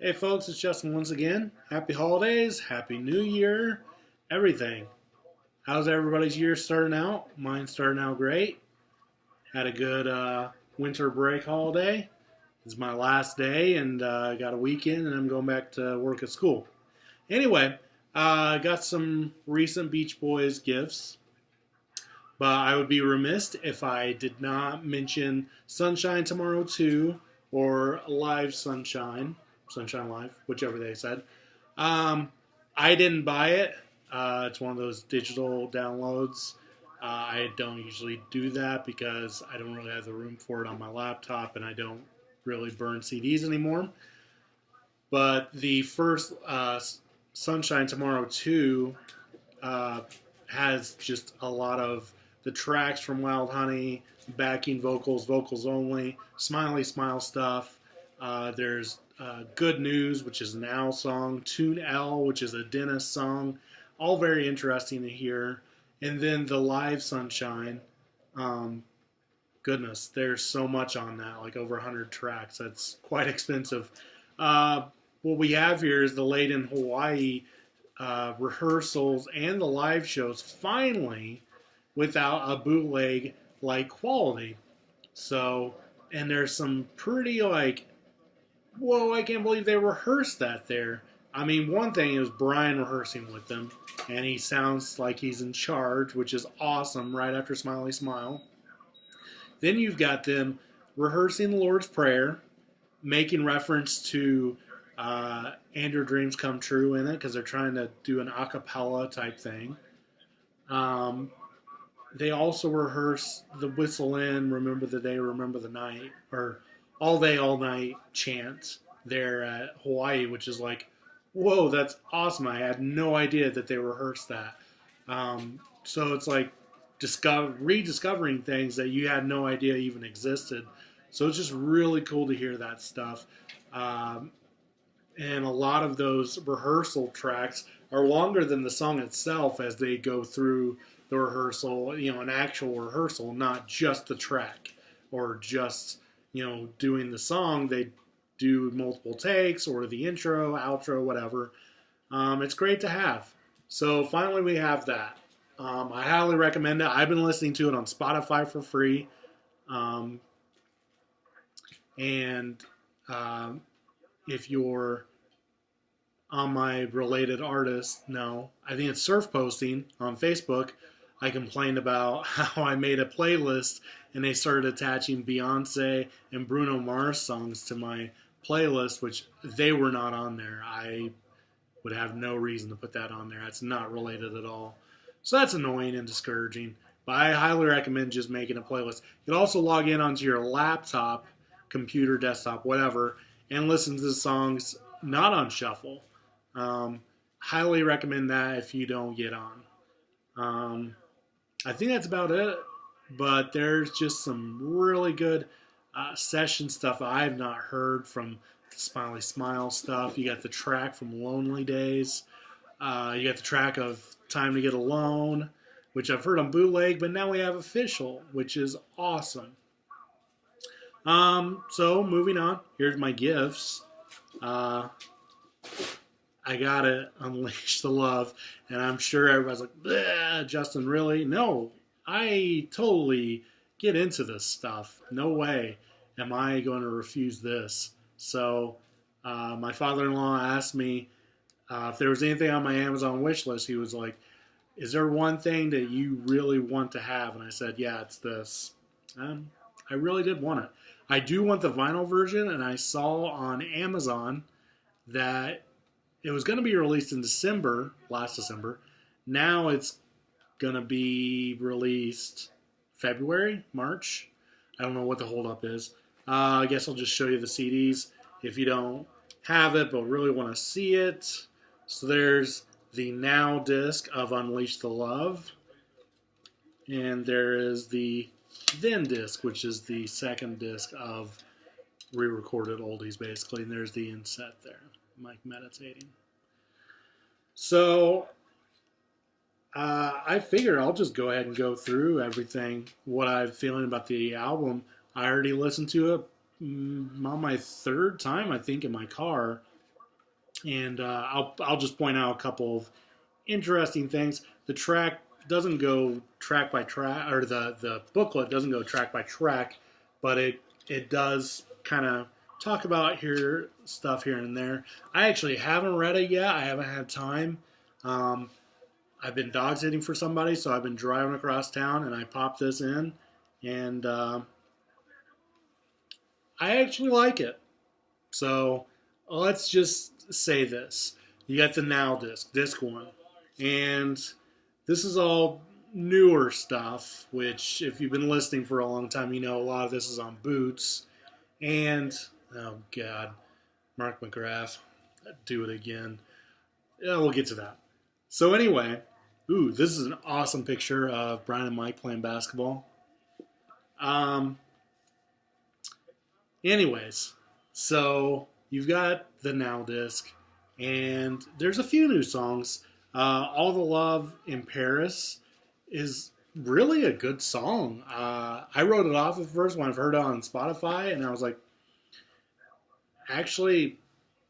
Hey folks, it's Justin once again. Happy holidays, happy new year, everything. How's everybody's year starting out? Mine's starting out great. Had a good winter break holiday. It's my last day and I got a weekend and I'm going back to work at school. Anyway, I got some recent Beach Boys gifts, but I would be remiss if I did not mention Sunshine Tomorrow 2 or Live Sunshine. Sunshine Live, whichever they said. I didn't buy it. It's one of those digital downloads. I don't usually do that because I don't really have the room for it on my laptop and I don't really burn CDs anymore. But the first Sunshine Tomorrow 2 has just a lot of the tracks from Wild Honey, backing vocals, vocals only, Smiley Smile stuff. There's Good News, which is an Owl song, Tune L, which is a Dennis song, all very interesting to hear. And then the Live Sunshine, goodness, there's so much on that, like over 100 tracks. That's quite expensive. What we have here is the Late in Hawaii rehearsals and the live shows, finally, without a bootleg-like quality. So, and there's some pretty, like, whoa, I can't believe they rehearsed that there. I mean, one thing is Brian rehearsing with them, and he sounds like he's in charge, which is awesome right after Smiley Smile. Then you've got them rehearsing the Lord's Prayer, making reference to And Your Dreams Come True in it, because they're trying to do an a cappella type thing. They also rehearse the Whistle In, Remember the Day, Remember the Night, or All Day, All Night chant there at Hawaii, which is like, whoa, that's awesome. I had no idea that they rehearsed that. So it's like rediscovering things that you had no idea even existed. So it's just really cool to hear that stuff. And a lot of those rehearsal tracks are longer than the song itself as they go through the rehearsal, an actual rehearsal, not just the track or just, doing the song. They do multiple takes or the intro, outro, whatever. It's great to have. So finally we have that. I highly recommend it. I've been listening to it on Spotify for free. If you're on my related artist, no. I think it's Surf Posting on Facebook. I complained about how I made a playlist and they started attaching Beyonce and Bruno Mars songs to my playlist, which they were not on there. I would have no reason to put that on there. That's not related at all. So that's annoying and discouraging. But I highly recommend just making a playlist. You can also log in onto your laptop, computer, desktop, whatever, and listen to the songs not on shuffle. Highly recommend that if you don't get on. I think that's about it, but there's just some really good session stuff I have not heard from the Smiley Smile stuff. You got the track from Lonely Days. You got the track of Time to Get Alone, which I've heard on bootleg, but now we have official, which is awesome. So moving on, here's my gifts. I got it, Unleash the Love, and I'm sure everybody's like, Justin, really? No, I totally get into this stuff. No way am I going to refuse this. So my father-in-law asked me if there was anything on my Amazon wish list. He was like, is there one thing that you really want to have? And I said, yeah, it's this. I really did want it. I do want the vinyl version, and I saw on Amazon that it was going to be released in December, last December. Now it's going to be released February, March. I don't know what the holdup is. I guess I'll just show you the CDs if you don't have it but really want to see it. So there's the Now disc of Unleash the Love. And there is the Then disc, which is the second disc of re-recorded oldies, basically. And there's the inset there. Mike meditating. So I figure I'll just go ahead and go through everything, what I'm feeling about the album. I already listened to it on my third time, I think, in my car. And I'll just point out a couple of interesting things. The track doesn't go track by track, or the booklet doesn't go track by track, but it does kind of talk about stuff here and there. I actually haven't read it yet. I haven't had time. Um, I've been dog sitting for somebody, so I've been driving across town, and I popped this in, and I actually like it. So let's just say this. You got the Now disc 1. And this is all newer stuff, which if you've been listening for a long time, you know a lot of this is on Boots. And, oh God, Mark McGrath, do it again. Yeah, we'll get to that. So anyway, this is an awesome picture of Brian and Mike playing basketball. Anyways, so you've got the Now disc, and there's a few new songs. All the Love in Paris is really a good song. I wrote it off at first when I've heard it on Spotify, and I was like, actually,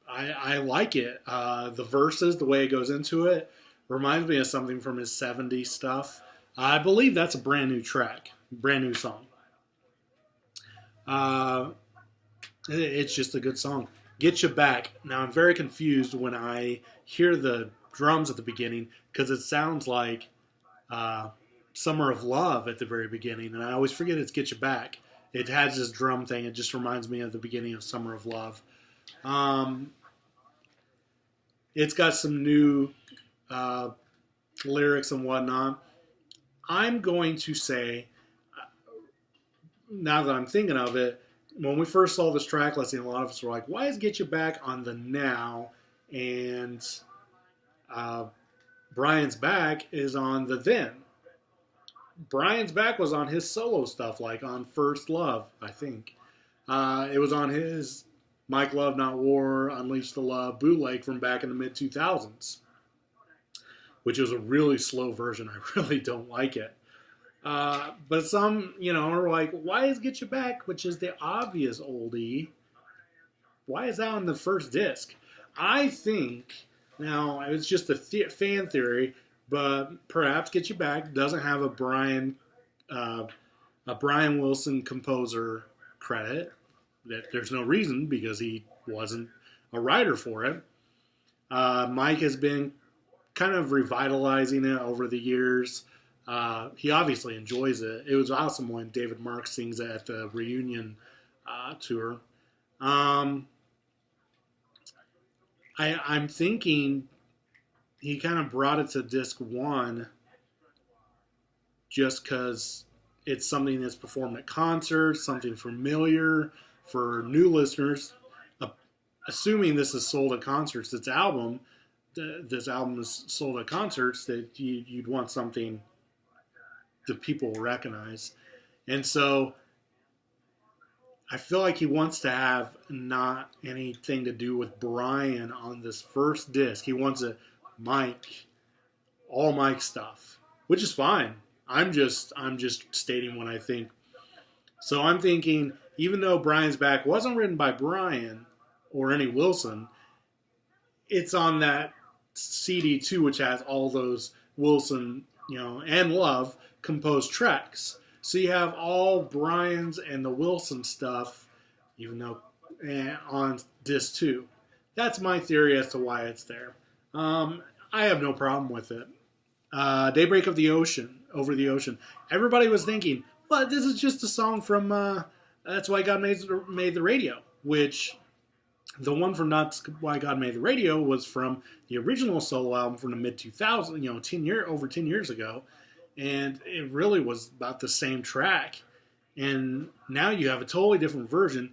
I like it. The verses, the way it goes into it, reminds me of something from his 70s stuff. I believe that's a brand new track, brand new song. It's just a good song. Get You Back. Now, I'm very confused when I hear the drums at the beginning because it sounds like Summer of Love at the very beginning, and I always forget it's Get You Back. It has this drum thing. It just reminds me of the beginning of Summer of Love. It's got some new lyrics and whatnot. I'm going to say, now that I'm thinking of it, when we first saw this track listing, a lot of us were like, why is Get You Back on the Now and Brian's Back is on the Then? Brian's Back was on his solo stuff, like on First Love, I think. It was on his Mike Love Not War, Unleash the Love bootleg from back in the mid-2000s, which was a really slow version. I really don't like it. But some, are like, why is Get You Back, which is the obvious oldie, why is that on the first disc? I think, now, it's just a fan theory, but perhaps Get You Back doesn't have a Brian Wilson composer credit. There's no reason, because he wasn't a writer for it. Mike has been kind of revitalizing it over the years. He obviously enjoys it. It was awesome when David Marks sings it at the reunion tour. I'm thinking he kind of brought it to disc 1 just because it's something that's performed at concerts, something familiar for new listeners. Assuming this is sold at concerts, this album is sold at concerts, that you'd want something that people will recognize. And so I feel like he wants to have not anything to do with Brian on this first disc. He wants all Mike stuff, which is fine. I'm just stating what I think. So I'm thinking, even though Brian's Back wasn't written by Brian or any Wilson, it's on that CD too, which has all those Wilson, and Love composed tracks. So you have all Brian's and the Wilson stuff, even though on disc 2. That's my theory as to why it's there. I have no problem with it. Daybreak of the Ocean, Over the Ocean. Everybody was thinking, well, this is just a song from That's Why God Made the Radio, which the one from That's Why God Made the Radio was from the original solo album from the mid-2000s, over 10 years ago. And it really was about the same track. And now you have a totally different version.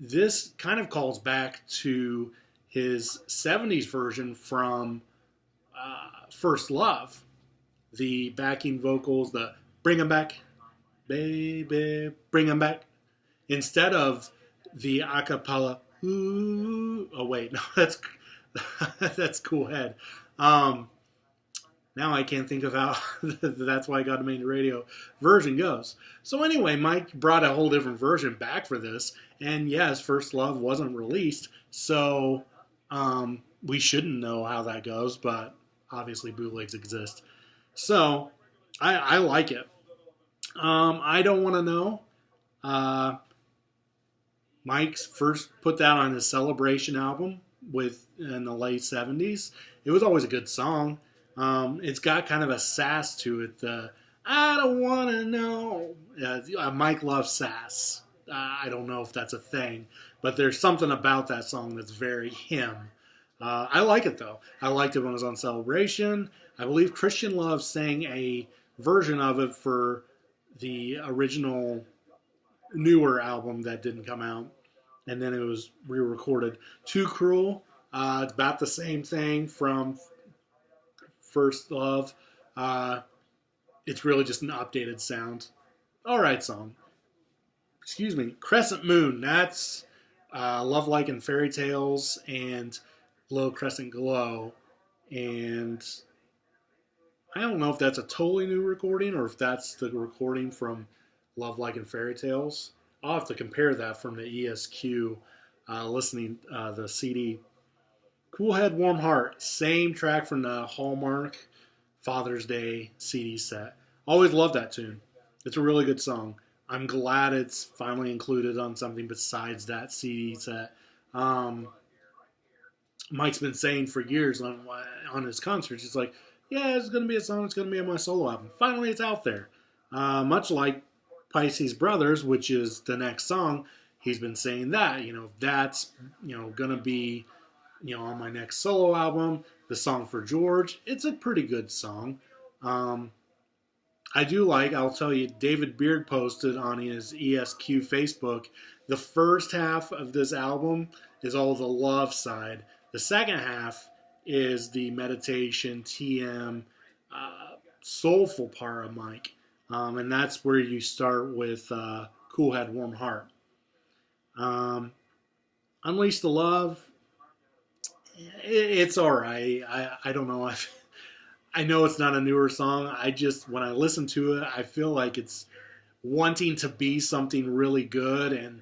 This kind of calls back to his 70s version from First Love. The backing vocals, the bring 'em back, baby, bring 'em back. Instead of the a cappella, ooh, oh wait, no, that's Cool Head. Now I can't think of how That's Why God Made the Radio version goes. So anyway, Mike brought a whole different version back for this. And yes, First Love wasn't released. So we shouldn't know how that goes, but obviously bootlegs exist. So I like it. I don't want to know. Uh, Mike's first put that on his Celebration album with in the late '70s. It was always a good song. It's got kind of a sass to it. I don't want to know. Mike loves sass. I don't know if that's a thing, but there's something about that song that's very him. I like it though. I liked it when it was on Celebration. I believe Christian Love sang a version of it for the original newer album that didn't come out, and then it was re-recorded. Too Cruel. It's about the same thing from First Love. It's really just an updated sound. All right, song. Excuse me. Crescent Moon. That's Love Like and Fairy Tales and Glow Crescent Glow. And I don't know if that's a totally new recording or if that's the recording from Love Like and Fairy Tales. I'll have to compare that from the ESQ listening the CD. Cool Head, Warm Heart. Same track from the Hallmark Father's Day CD set. Always loved that tune. It's a really good song. I'm glad it's finally included on something besides that CD set. Mike's been saying for years on his concerts, it's like, yeah, it's going to be a song, it's going to be on my solo album. Finally, it's out there. Much like Pisces Brothers, which is the next song, he's been saying that, that's, going to be, on my next solo album. The song for George, it's a pretty good song. I do I'll tell you, David Beard posted on his ESQ Facebook, the first half of this album is all the love side. The second half is the meditation, TM, soulful part of Mike. And that's where you start with Cool Head, Warm Heart. Unleash the Love, it's all right. I don't know. I know it's not a newer song. When I listen to it, I feel like it's wanting to be something really good. And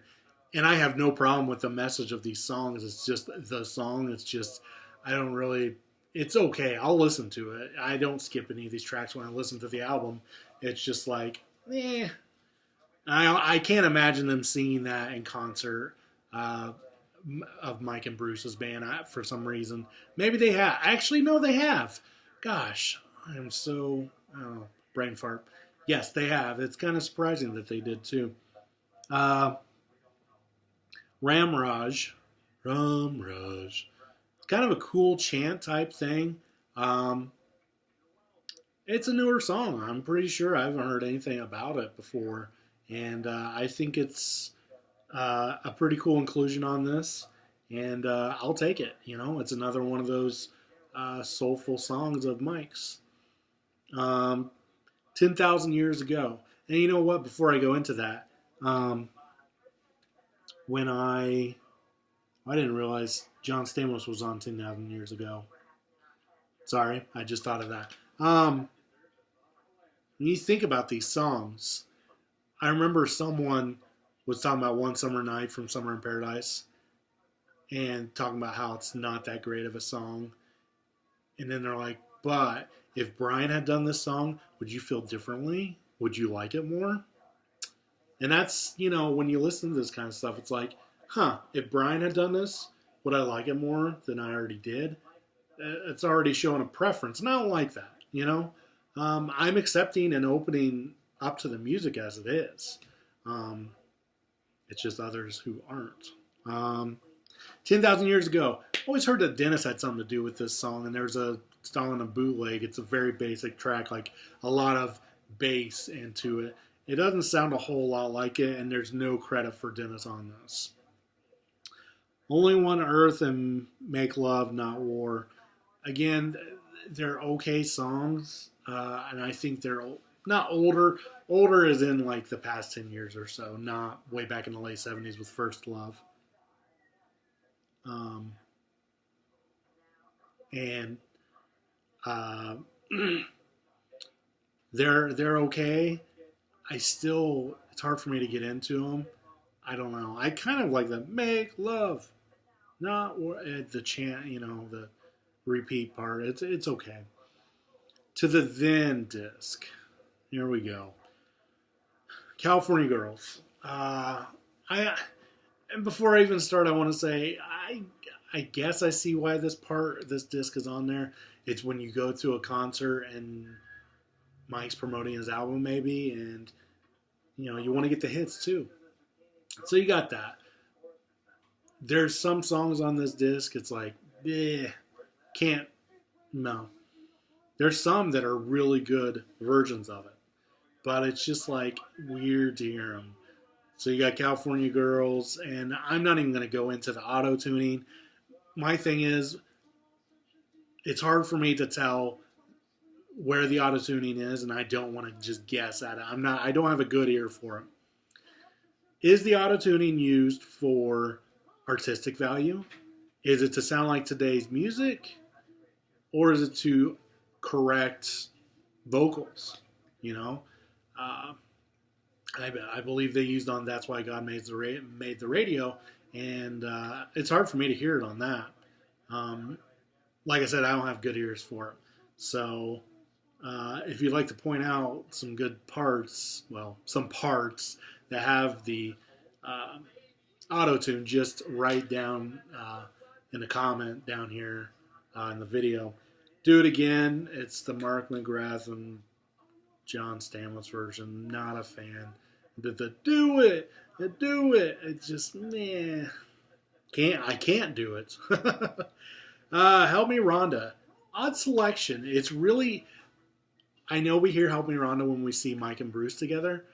I have no problem with the message of these songs. It's just the song. It's just, it's okay. I'll listen to it. I don't skip any of these tracks when I listen to the album. It's just like, I can't imagine them singing that in concert of Mike and Bruce's band for some reason. Maybe they have. Actually, no, they have. Gosh, I am so, brain fart. Yes, they have. It's kind of surprising that they did too. Ramraj. It's kind of a cool chant type thing. It's a newer song. I'm pretty sure I haven't heard anything about it before. And I think it's a pretty cool inclusion on this. And I'll take it. It's another one of those soulful songs of Mike's. 10,000 Years Ago. And you know what? Before I go into that, when I didn't realize John Stamos was on 10,000 Years Ago. Sorry, I just thought of that. When you think about these songs, I remember someone was talking about One Summer Night from Summer in Paradise and talking about how it's not that great of a song. And then they're like, but if Brian had done this song, would you feel differently? Would you like it more? And that's, when you listen to this kind of stuff, it's like, if Brian had done this, would I like it more than I already did? It's already showing a preference. And I don't like that, I'm accepting and opening up to the music as it is. It's just others who aren't. 10,000 Years Ago. Always heard that Dennis had something to do with this song, and there's a song on a bootleg. It's a very basic track, like a lot of bass into it. It doesn't sound a whole lot like it, and there's no credit for Dennis on this. Only One Earth and Make Love, Not War. Again, they're okay songs, and I think they're not older. Older is in like the past 10 years or so, not way back in the late 70s with First Love. And they're okay. It's hard for me to get into them. I don't know. I kind of like the Make Love, Not the chant, the repeat part. It's okay. To the then disc. Here we go. California Girls. I and before I even start, I want to say I guess I see why this disc is on there. It's when you go to a concert and Mike's promoting his album, maybe, and you want to get the hits too. So you got that. There's some songs on this disc. It's like, can't, no. There's some that are really good versions of it, but it's just like weird to hear them. So you got California Girls, and I'm not even going to go into the auto tuning. My thing is, it's hard for me to tell where the auto tuning is, and I don't want to just guess at it. I don't have a good ear for it. Is the auto tuning used for artistic value? Is it to sound like today's music, or is it to correct vocals? I believe they used on "That's Why God Made the Radio," and it's hard for me to hear it on that. Like I said, I don't have good ears for it. So if you'd like to point out some good parts, some parts that have the auto-tune, just write down in a comment down here in the video. Do It Again. It's the Mark McGrath and John Stamos version. Not a fan. The Do It. It's just, meh. I can't do it. Help Me Rhonda. Odd selection. It's really, I know we hear Help Me Rhonda when we see Mike and Bruce together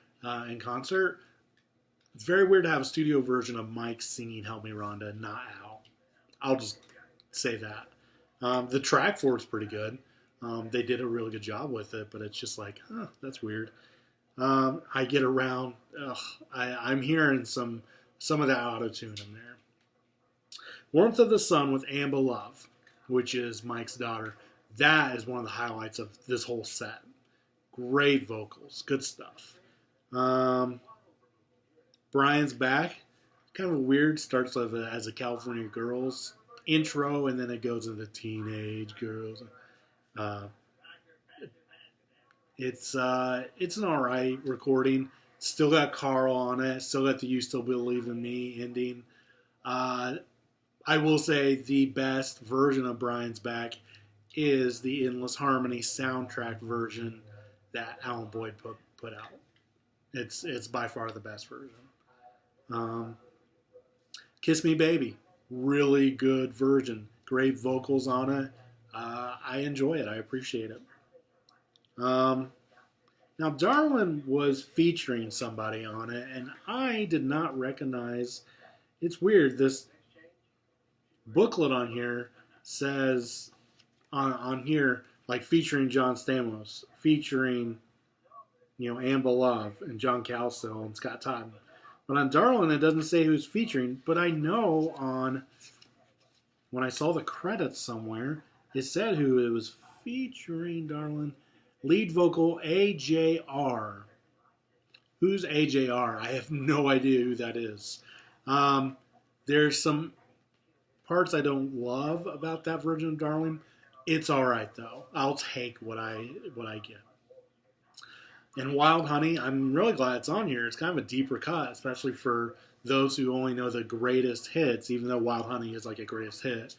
in concert. It's very weird to have a studio version of Mike singing Help Me Rhonda, not Al. I'll just say that. The track for it's pretty good. They did a really good job with it, but it's just like, that's weird. I get around. I'm hearing some of that auto-tune in there. Warmth of the Sun with Amber Love, which is Mike's daughter. That is one of the highlights of this whole set. Great vocals. Good stuff. Brian's Back. Kind of weird. Starts as a California Girls intro, and then it goes into Teenage Girls. It's an alright recording. Still got Carl on it. Still got the You Still Believe in Me ending. I will say the best version of Brian's Back is the Endless Harmony soundtrack version that Alan Boyd put out. It's by far the best version. Kiss Me Baby. Really good version. Great vocals on it. I enjoy it. I appreciate it. Now, Darwin was featuring somebody on it, and I did not recognize. It's weird. This booklet on here says, on here, like featuring John Stamos, featuring, Amber Love and John Calso and Scott Totten. But on Darwin, it doesn't say who's featuring, but I know when I saw the credits somewhere, it said who it was featuring, Darwin. Lead vocal AJR. Who's AJR? I have no idea who that is. There's some parts I don't love about that version of Darling. It's all right though. I'll take what I get. And Wild Honey, I'm really glad it's on here. It's kind of a deeper cut, especially for those who only know the greatest hits, even though Wild Honey is like a greatest hit.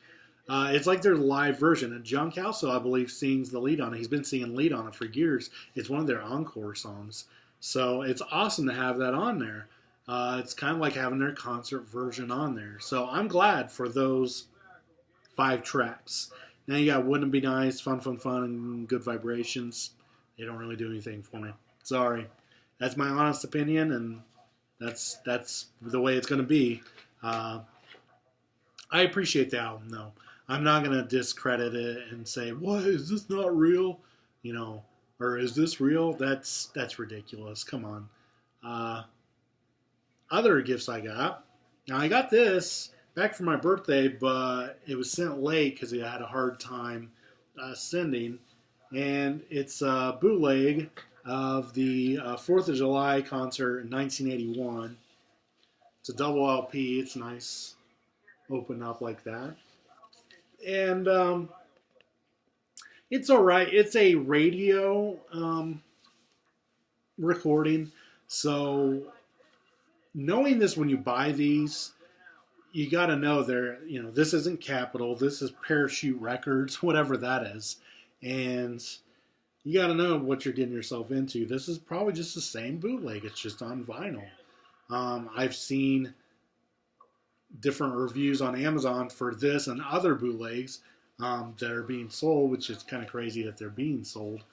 It's like their live version, and John Calso, I believe, sings the lead on it. He's been singing lead on it for years. It's one of their encore songs. So it's awesome to have that on there. It's kind of like having their concert version on there. So I'm glad for those 5 tracks. Now you got Wouldn't It Be Nice, Fun, Fun, Fun, and Good Vibrations. They don't really do anything for me. Sorry. That's my honest opinion, and that's the way it's going to be. I appreciate the album, though. I'm not going to discredit it and say, what, is this not real? Or is this real? That's ridiculous. Come on. Other gifts I got. Now, I got this back for my birthday, but it was sent late because I had a hard time sending. And it's a bootleg of the 4th of July concert in 1981. It's a double LP. It's nice. open up like that. And it's all right. It's a radio recording, so knowing this when you buy these, you got to know this isn't Capitol, this is Parachute Records, whatever that is, and you got to know what you're getting yourself into. This is probably just the same bootleg. It's just on vinyl. I've seen different reviews on Amazon for this and other bootlegs that are being sold, which is kind of crazy that they're being sold.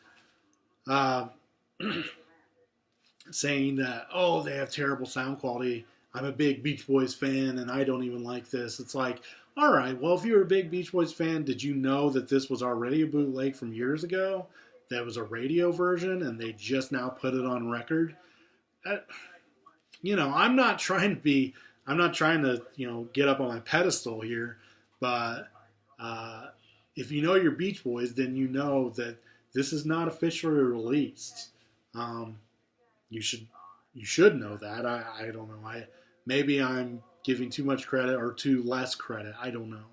Saying that, oh, they have terrible sound quality. I'm a big Beach Boys fan and I don't even like this. It's like, all right, well, if you're a big Beach Boys fan, did you know that this was already a bootleg from years ago? That was a radio version and they just now put it on record? I'm not trying to, get up on my pedestal here, but if you know your Beach Boys, then you know that this is not officially released. You should know that. I don't know. Maybe I'm giving too much credit or too less credit. I don't know.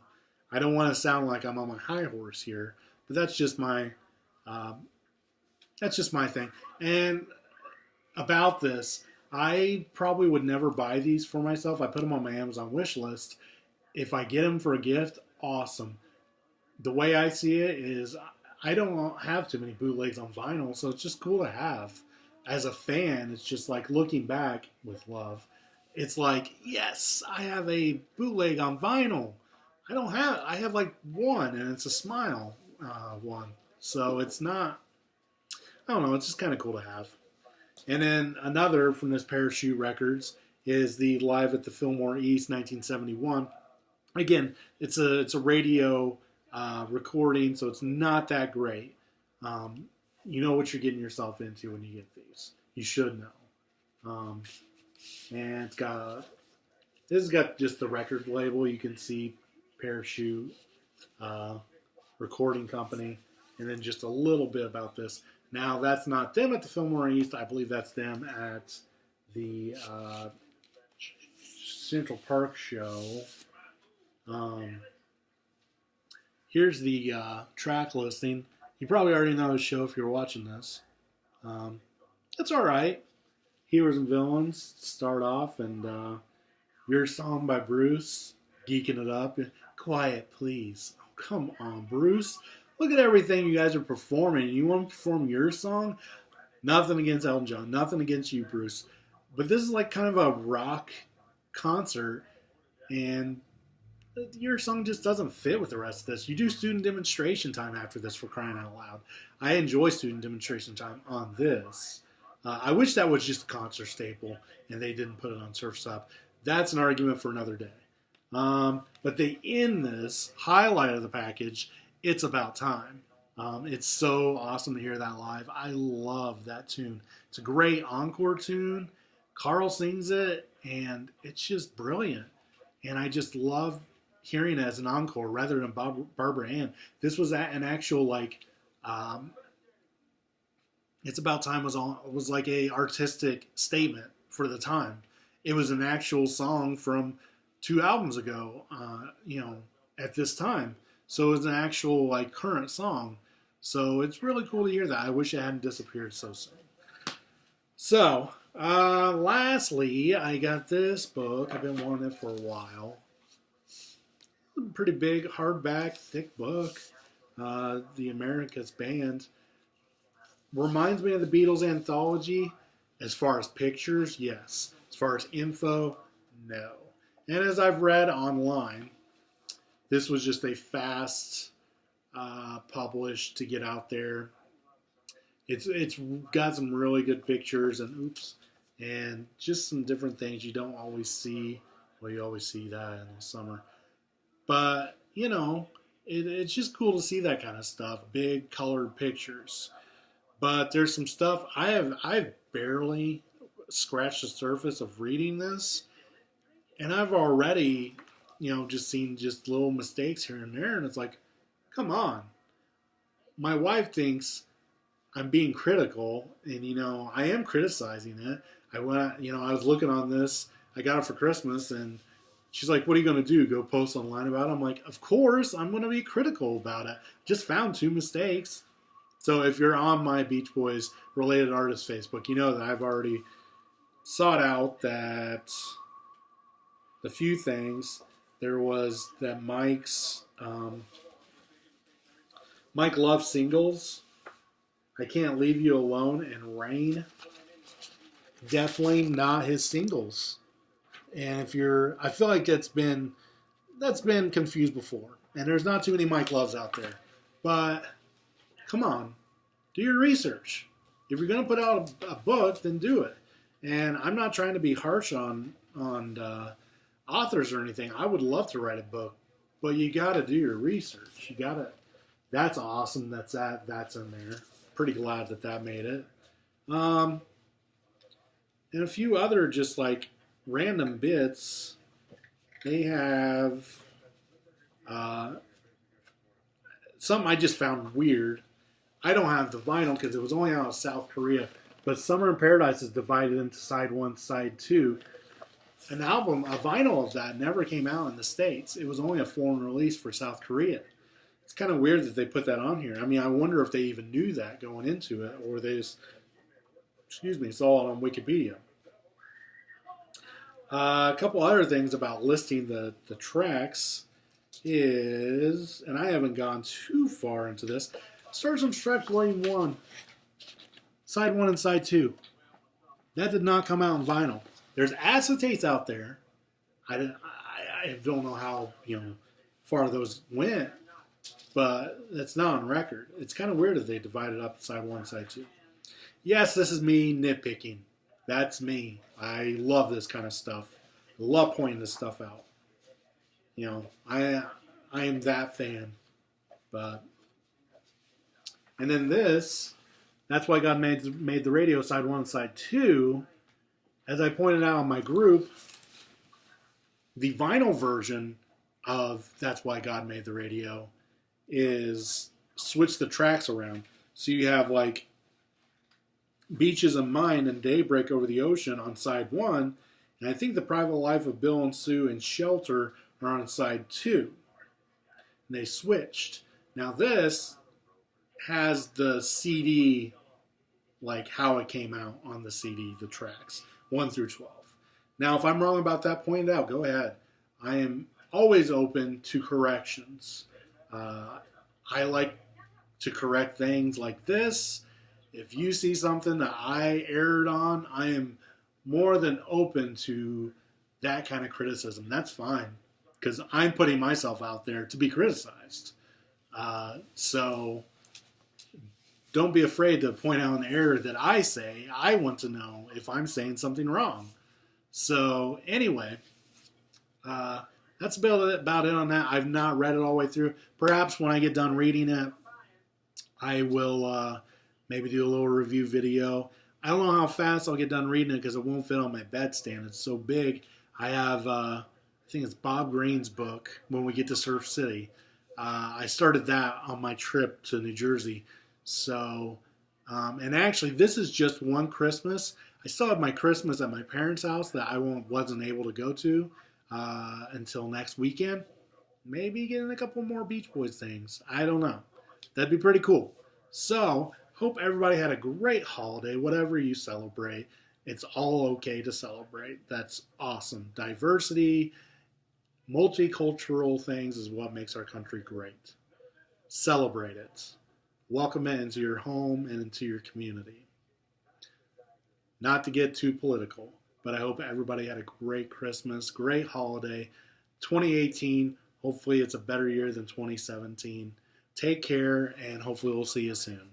I don't want to sound like I'm on my high horse here, but that's just my thing. And about this, I probably would never buy these for myself. I put them on my Amazon wish list. If I get them for a gift, awesome. The way I see it is I don't have too many bootlegs on vinyl, so it's just cool to have. As a fan, it's just like looking back with love. It's like, yes, I have a bootleg on vinyl. I have like one, and it's a Smile one. So it's not, I don't know, it's just kind of cool to have. And then another from this Parachute Records is the Live at the Fillmore East 1971. Again, it's a radio recording, so it's not that great. You know what you're getting yourself into when you get these. You should know. And this has got just the record label. You can see Parachute Recording Company, and then just a little bit about this. Now, that's not them at the Fillmore East. I believe that's them at the Central Park show. Here's the track listing. You probably already know the show if you're watching this. It's all right. Heroes and Villains start off, and Your Song by Bruce, geeking it up. Quiet, please. Oh, come on, Bruce. Look at everything you guys are performing. You want to perform your song? Nothing against Elton John. Nothing against you, Bruce. But this is like kind of a rock concert, and your song just doesn't fit with the rest of this. You do student demonstration time after this, for crying out loud. I enjoy student demonstration time on this. I wish that was just a concert staple and they didn't put it on Surf's Up. That's an argument for another day. But they end this highlight of the package, It's About Time. It's so awesome to hear that live. I love that tune. It's a great encore tune. Carl sings it, and it's just brilliant. And I just love hearing it as an encore rather than Barbara Ann. This was an actual It's About Time was like a artistic statement for the time. It was an actual song from 2 albums ago, at this time. So it was an actual current song. So it's really cool to hear that. I wish it hadn't disappeared so soon. So, lastly, I got this book. I've been wanting it for a while. Pretty big, hardback, thick book. The America's Band. Reminds me of the Beatles anthology. As far as pictures, yes. As far as info, no. And as I've read online, this was just a fast publish to get out there. It's got some really good pictures and just some different things you don't always see. Well, you always see that in the summer. But, it's just cool to see that kind of stuff. Big colored pictures. But there's some stuff I've barely scratched the surface of reading this, and I've already, just seen just little mistakes here and there, and it's like, come on. My wife thinks I'm being critical, and I am criticizing it. I was looking on this. I got it for Christmas, and She's like, what are you going to do? Go post online about it? I'm like, of course, I'm going to be critical about it. Just found 2 mistakes. So if you're on my Beach Boys related artist Facebook, you know that I've already sought out that the few things. There was that Mike Love singles. I Can't Leave You Alone and Rain. Definitely not his singles. And I feel like that's been confused before. And there's not too many Mike Loves out there. But come on, do your research. If you're going to put out a book, then do it. And I'm not trying to be harsh on authors or anything. I would love to write a book, but you got to do your research. You got to. That's awesome. That's in there. Pretty glad that made it. And a few other just like random bits. They have something I just found weird. I don't have the vinyl because it was only out of South Korea. But Summer in Paradise is divided into side 1, side 2. An album, a vinyl of that never came out in the States. It was only a foreign release for South Korea. It's kind of weird that they put that on here. I mean, I wonder if they even knew that going into it, or they just, it's all on Wikipedia. A couple other things about listing the tracks is, and I haven't gone too far into this, Stars and Stripes Volume 1, Side 1 and Side 2. That did not come out in vinyl. There's acetates out there. I don't know how far those went, but it's not on record. It's kind of weird that they divided up Side 1 and Side 2. Yes, this is me nitpicking. That's me. I love this kind of stuff. I love pointing this stuff out. I am that fan. And then this, That's Why God Made the Radio, Side 1 and Side 2. As I pointed out in my group, the vinyl version of That's Why God Made the Radio is switch the tracks around. So you have like Beaches of Mine and Daybreak Over the Ocean on side 1, and I think The Private Life of Bill and Sue and Shelter are on side 2. And they switched. Now this has the CD, like how it came out on the CD, the tracks, 1 through 12. Now, if I'm wrong about that, point it out. Go ahead. I am always open to corrections. I like to correct things like this. If you see something that I erred on, I am more than open to that kind of criticism. That's fine, because I'm putting myself out there to be criticized. So don't be afraid to point out an error that I say. I want to know if I'm saying something wrong. So anyway, that's about it on that. I've not read it all the way through. Perhaps when I get done reading it, I will maybe do a little review video. I don't know how fast I'll get done reading it because it won't fit on my bedstand. It's so big. I have, I think it's Bob Green's book, When We Get to Surf City. I started that on my trip to New Jersey. So, and actually, this is just one Christmas. I still have my Christmas at my parents' house that I wasn't able to go to until next weekend. Maybe getting a couple more Beach Boys things. I don't know. That'd be pretty cool. So, hope everybody had a great holiday, whatever you celebrate. It's all okay to celebrate. That's awesome. Diversity, multicultural things is what makes our country great. Celebrate it. Welcome it into your home and into your community. Not to get too political, but I hope everybody had a great Christmas, great holiday. 2018, hopefully it's a better year than 2017. Take care, and hopefully we'll see you soon.